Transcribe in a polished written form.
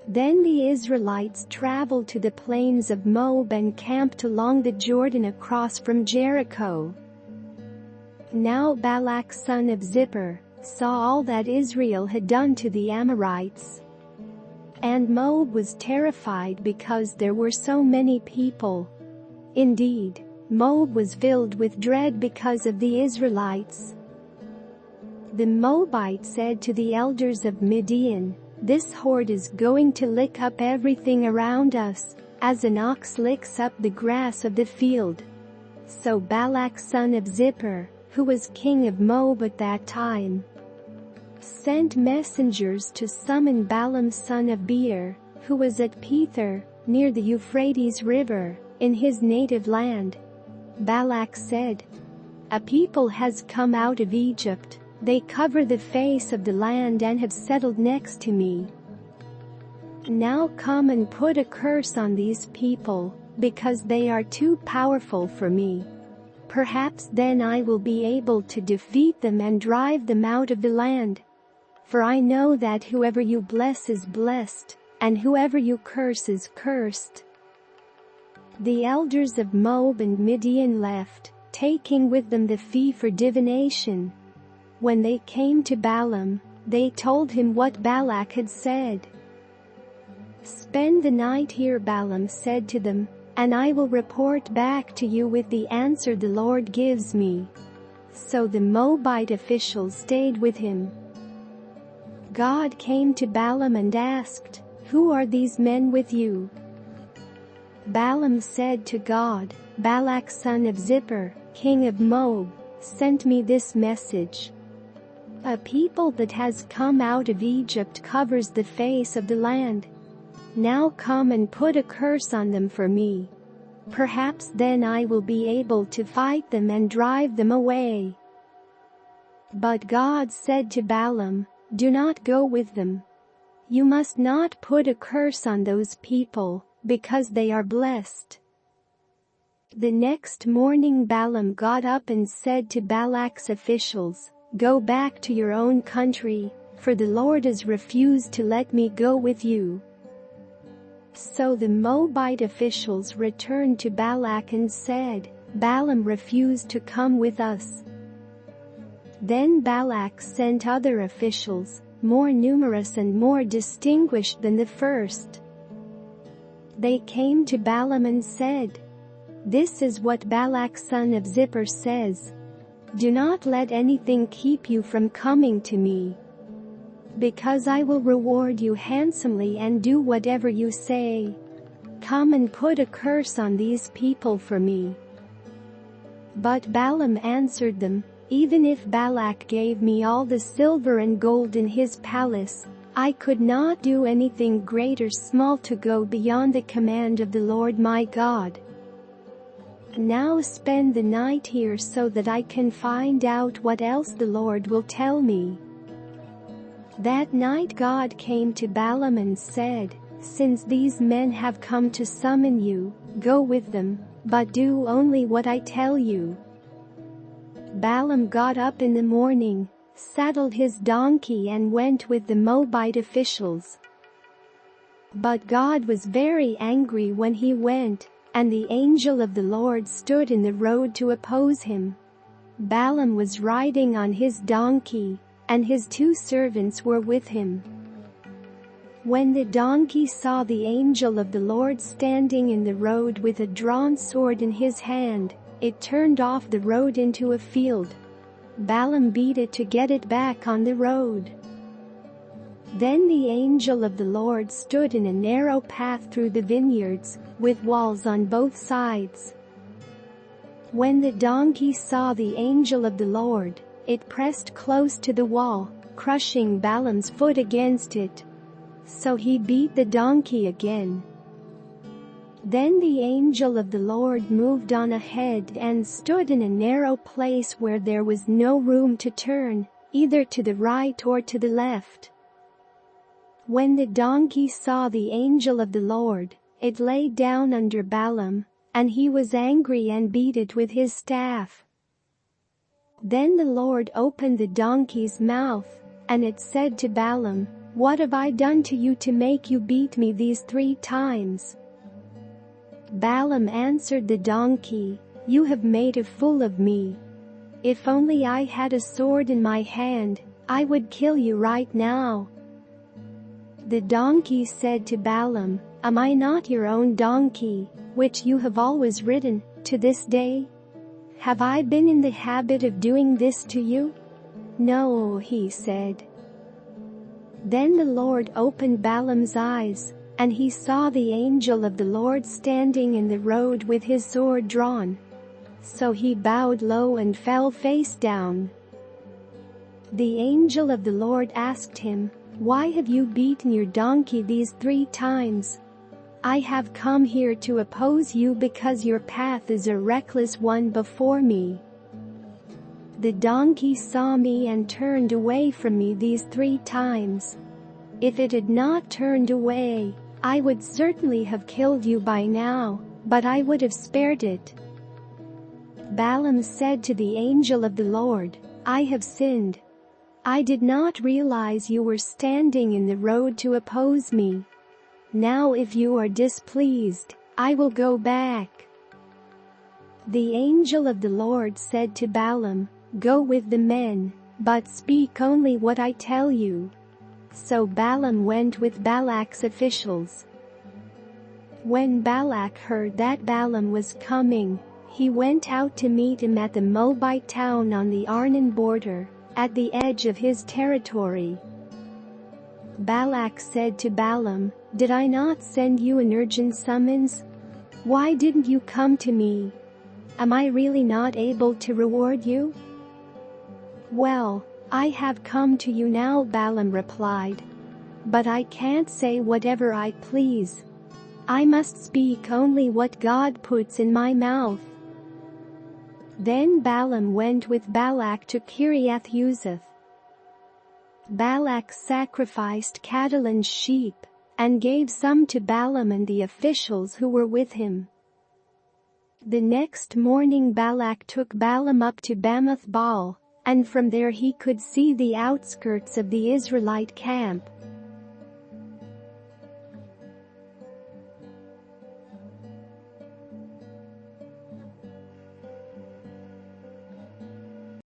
Then the Israelites traveled to the plains of Moab and camped along the Jordan across from Jericho. Now Balak son of Zippor saw all that Israel had done to the Amorites. And Moab was terrified because there were so many people. Indeed, Moab was filled with dread because of the Israelites. The Moabite said to the elders of Midian, "This horde is going to lick up everything around us, as an ox licks up the grass of the field." So Balak son of Zippor, who was king of Moab at that time, sent messengers to summon Balaam son of Beor, who was at Pethor, near the Euphrates River, in his native land. Balak said, "A people has come out of Egypt. They cover the face of the land and have settled next to me. Now come and put a curse on these people, because they are too powerful for me. Perhaps then I will be able to defeat them and drive them out of the land. For I know that whoever you bless is blessed, and whoever you curse is cursed." The elders of Moab and Midian left, taking with them the fee for divination. When they came to Balaam, they told him what Balak had said. "Spend the night here," Balaam said to them, "and I will report back to you with the answer the Lord gives me." So the Moabite officials stayed with him. God came to Balaam and asked, "Who are these men with you?" Balaam said to God, "Balak son of Zippor, king of Moab, sent me this message. A people that has come out of Egypt covers the face of the land. Now come and put a curse on them for me. Perhaps then I will be able to fight them and drive them away." But God said to Balaam, "Do not go with them. You must not put a curse on those people, because they are blessed." The next morning Balaam got up and said to Balak's officials, "Go back to your own country, for the Lord has refused to let me go with you." So the Moabite officials returned to Balak and said, "Balaam refused to come with us." Then Balak sent other officials, more numerous and more distinguished than the first. They came to Balaam and said, "This is what Balak son of Zippor says. Do not let anything keep you from coming to me, because I will reward you handsomely and do whatever you say. Come and put a curse on these people for me." But Balaam answered them, "Even if Balak gave me all the silver and gold in his palace, I could not do anything great or small to go beyond the command of the Lord my God. Now spend the night here so that I can find out what else the Lord will tell me." That night God came to Balaam and said, "Since these men have come to summon you, go with them, but do only what I tell you." Balaam got up in the morning, saddled his donkey and went with the Moabite officials. But God was very angry when he went, and the angel of the Lord stood in the road to oppose him. Balaam was riding on his donkey, and his 2 servants were with him. When the donkey saw the angel of the Lord standing in the road with a drawn sword in his hand, it turned off the road into a field. Balaam beat it to get it back on the road. Then the angel of the Lord stood in a narrow path through the vineyards, with walls on both sides. When the donkey saw the angel of the Lord, it pressed close to the wall, crushing Balaam's foot against it. So he beat the donkey again. Then the angel of the Lord moved on ahead and stood in a narrow place where there was no room to turn, either to the right or to the left. When the donkey saw the angel of the Lord, it lay down under Balaam, and he was angry and beat it with his staff. Then the Lord opened the donkey's mouth, and it said to Balaam, What have I done to you to make you beat me these 3 times? Balaam answered the donkey, You have made a fool of me. If only I had a sword in my hand, I would kill you right now. The donkey said to Balaam, Am I not your own donkey, which you have always ridden, to this day? Have I been in the habit of doing this to you? No, he said. Then the Lord opened Balaam's eyes, and he saw the angel of the Lord standing in the road with his sword drawn. So he bowed low and fell face down. The angel of the Lord asked him, Why have you beaten your donkey these 3 times? I have come here to oppose you because your path is a reckless one before me. The donkey saw me and turned away from me these 3 times. If it had not turned away, I would certainly have killed you by now, but I would have spared it. Balaam said to the angel of the Lord, I have sinned. I did not realize you were standing in the road to oppose me. Now if you are displeased, I will go back. The angel of the Lord said to Balaam, Go with the men, but speak only what I tell you. So Balaam went with Balak's officials. When Balak heard that Balaam was coming, he went out to meet him at the Moabite town on the Arnon border, at the edge of his territory. Balak said to Balaam, Did I not send you an urgent summons? Why didn't you come to me? Am I really not able to reward you? Well, I have come to you now, Balaam replied. But I can't say whatever I please. I must speak only what God puts in my mouth. Then Balaam went with Balak to Kiriath-Uzeth. Balak sacrificed cattle and sheep, and gave some to Balaam and the officials who were with him. The next morning Balak took Balaam up to Bamoth Baal, and from there he could see the outskirts of the Israelite camp,